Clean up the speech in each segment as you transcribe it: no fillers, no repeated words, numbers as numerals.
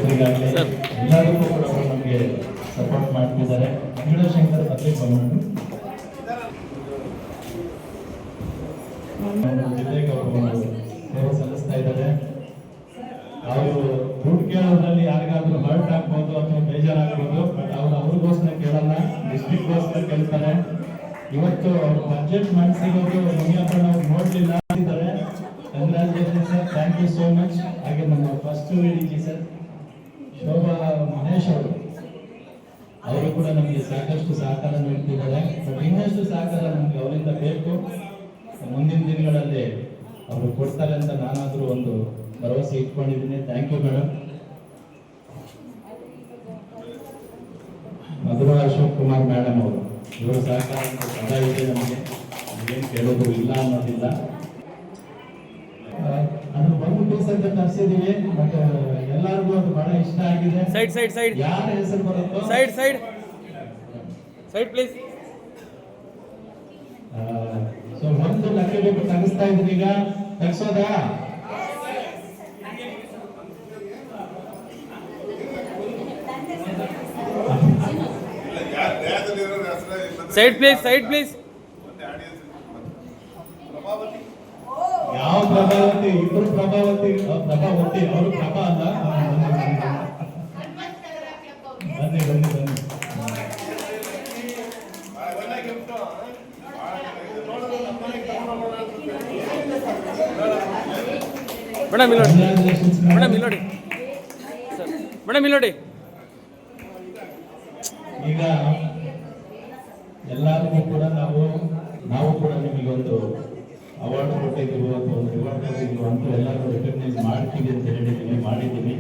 ರೈತರಿಗಾಗಲಿ ಎಲ್ಲರಿಗೂ ಕೂಡ ಅವರು ನಮಗೆ ಸಪೋರ್ಟ್ ಮಾಡ್ತಿದ್ದಾರೆ. ಮಂಗಳಶಂಕರ್ ಪತ್ರಿಕೆ ಬಂದ್ಬಿಟ್ಟು ಜಿಲ್ಲೆಗೆ ಅವರು ಸೇವೆ ಸಲ್ಲಿಸ್ತಾ ಇದ್ದಾರೆ. ಅವರು ದುಡ್ಡು ಕೇಳೋದ್ರಲ್ಲಿ ಯಾರಿಗಾದ್ರೂ ಹರ್ಟ್ ಆಗ್ಬೋದು ಅಥವಾ ಬೇಜಾರಾಗ್ಬೋದು, ಬಟ್ ಅವ್ರಿಗೋಸ್ಕರ ಕೇಳಲ್ಲ, ಡಿಸ್ಟ್ರಿಕ್ಟ್ಗೋಸ್ಕರ ಕೇಳ್ತಾರೆ. ಇವತ್ತು ಅವ್ರ ಬಜೆಟ್ ಮಂಡಿಸಿರೋದು ಮುನಿಯಪ್ಪ ನಾವು ನೋಡ್ಲಿಲ್ಲ ಅಂತಿದ್ದಾರೆ. Congratulation sir, thank you so much. ಹಾಗೆ ನಮ್ಮ ಫಸ್ಟ್ ಡಿ ಸರ್ ಶೋಭಾ ಮಹೇಶ್ ಅವರು ಕೂಡ ನಮಗೆ ಸಾಕಷ್ಟು ಸಹಕಾರ ನೀಡ್ತಿದ್ದಾರೆ. ಬಟ್ ಇನ್ನಷ್ಟು ಸಹಕಾರ ನಮ್ಗೆ ಅವರಿಂದ ಬೇಕು. ಮುಂದಿನ ದಿನಗಳಲ್ಲಿ ಅವರು ಕೊಡ್ತಾರೆ ಅಂತ ನಾನಾದ್ರೂ ಒಂದು ಭರವಸೆ ಇಟ್ಕೊಂಡಿದ್ದೀನಿ. Thank you madam. Madhura Ashok Kumar madam ಅವರು, ಇವರ ಸಹಕಾರ ಸದಾ ಇದೆ ನಮಗೆ, ಏನು ಕೇಳೋದು ಇಲ್ಲ ಅನ್ನೋದಿಲ್ಲ. ಅದು ಒಂದು ಪೀಸ್ ಅಂತ ತರಿಸಿದೀವಿ, ಬಟ್ ಎಲ್ಲರಿಗೂ ಅದು ಬಹಳ ಇಷ್ಟ ಆಗಿದೆ. ಸೈಡ್ ಸೈಡ್ ಸೈಡ್ ಯಾರ ಹೆಸರು ಬರುತ್ತೋ side side side please. So ಒಂದು ಲಕ್ಕಿ ಡಿಪ್ ತಗಿಸ್ತಾ ಇದ್ರಿ, ಈಗ ತಗ್ಸೋದಾ? Side please, side please. ಯಾವ ಪ್ರಭಾವತಿ? ಇಬ್ರು ಪ್ರಭಾವತಿ. ಪ್ರಭಾವತಿ ಅವರು ಪ್ರಭಾ ಅಲ್ಲ. ಬನ್ನಿ ಬನ್ನಿ ಬನ್ನಿ. ಮೇಡಮ್ ಇಲ್ಲಿ ನೋಡಿ, ಮೇಡಮ್ ಇಲ್ಲಿ ನೋಡಿ, ಮೇಡಮ್ ಇಲ್ಲಿ ನೋಡಿ. ಈಗ ಎಲ್ಲರಿಗೂ ಕೂಡ ನಾವು ಕೂಡ ನಿಮಗೆ ಒಂದು ಅವಾರ್ಡ್ ಕೊಟ್ಟಿದ್ದೀವಿ ಅಥವಾ ಒಂದು ರಿವಾರ್ಡ್ ಕೊಟ್ಟಿದ್ದೀವಿ ಅಂತ ಎಲ್ಲರೂ ರೆಕಗ್ನೈಸ್ ಮಾಡ್ತೀವಿ ಅಂತ ಹೇಳಿದ್ದೀವಿ, ಮಾಡಿದ್ದೀವಿ.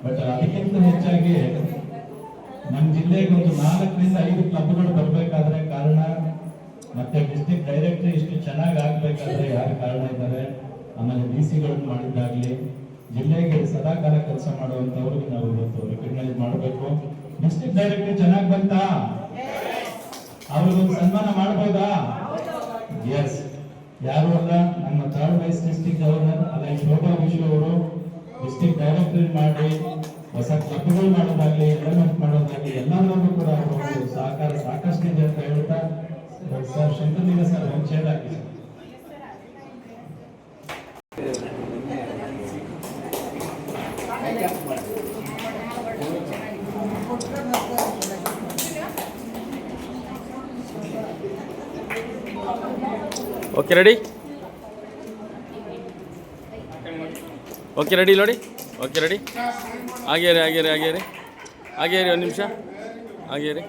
ಬಟ್ ಅದಕ್ಕಿಂತ ಹೆಚ್ಚಾಗಿ ನಮ್ಮ ಜಿಲ್ಲೆಗೆ ಒಂದು 4 ರಿಂದ 5 ಕ್ಲಬ್ಗಳು ಬರಬೇಕಾದ್ರೆ ಕಾರಣ, ಮತ್ತೆ ಡಿಸ್ಟ್ರಿಕ್ಟ್ ಡೈರೆಕ್ಟರ್ ಇಷ್ಟು ಚೆನ್ನಾಗಿ ಆಗ್ಬೇಕಾದ್ರೆ ಯಾರು ಕಾರಣ ಇದ್ದಾರೆ, ಆಮೇಲೆ DC-ಗಳನ್ನು ಮಾಡಿದ್ದಾಗಲಿ, ಜಿಲ್ಲೆಗೆ ಸದಾಕಾಲ ಕೆಲಸ ಮಾಡುವಂಥವ್ರಿಗೆ ನಾವು ಇವತ್ತು ರೆಕಗ್ನೈಸ್ ಮಾಡಬೇಕು. ಡಿಸ್ಟ್ರಿಕ್ಟ್ ಡೈರೆಕ್ಟರ್ ಚೆನ್ನಾಗಿ ಬಂತಾ? ಅವ್ರಿಗೊಂದು ಸನ್ಮಾನ ಮಾಡ್ಬೋದಾ? ಎಸ್. ಯಾರು ಅಲ್ಲ, ನಮ್ಮ 3rd ವೈಸ್ ಡಿಸ್ಟ್ರಿಕ್ಟ್ ಗವರ್ನರ್ ಅಲ್ಲ ಶೋಭಾ ವಿಶ್ವ ಅವರು ಡಿಸ್ಟ್ರಿಕ್ಟ್ ಡೈರೆಕ್ಟರ್ ಮಾಡಿ ಹೊಸ ಕ್ಲಬ್ಗಳು ಮಾಡೋದಾಗ್ಲಿ, ಡೆವಲಪ್ಮೆಂಟ್ ಮಾಡೋದಾಗ್ಲಿ ಎಲ್ಲದರಲ್ಲೂ ಕೂಡ ಅವರು ಸಹಕಾರ ಸಾಕಷ್ಟು ಇದೆ ಅಂತ ಹೇಳ್ತಾ, ಸರ್ ಶಂಕರಲಿಂಗ ಸರ್ ಒಂದು ಚೇರ್ ಹಾಕಿ sir. Okay ready, okay ready ನೋಡಿ, ಓಕೆ ರೆಡಿ. ಹಾಗೇ ರೀ, ಹಾಗೇ ರೀ, ಹಾಗೇ ರೀ, ಹಾಗೇ ರೀ, ಒಂದು ನಿಮಿಷ ಹಾಗೇ ರೀ.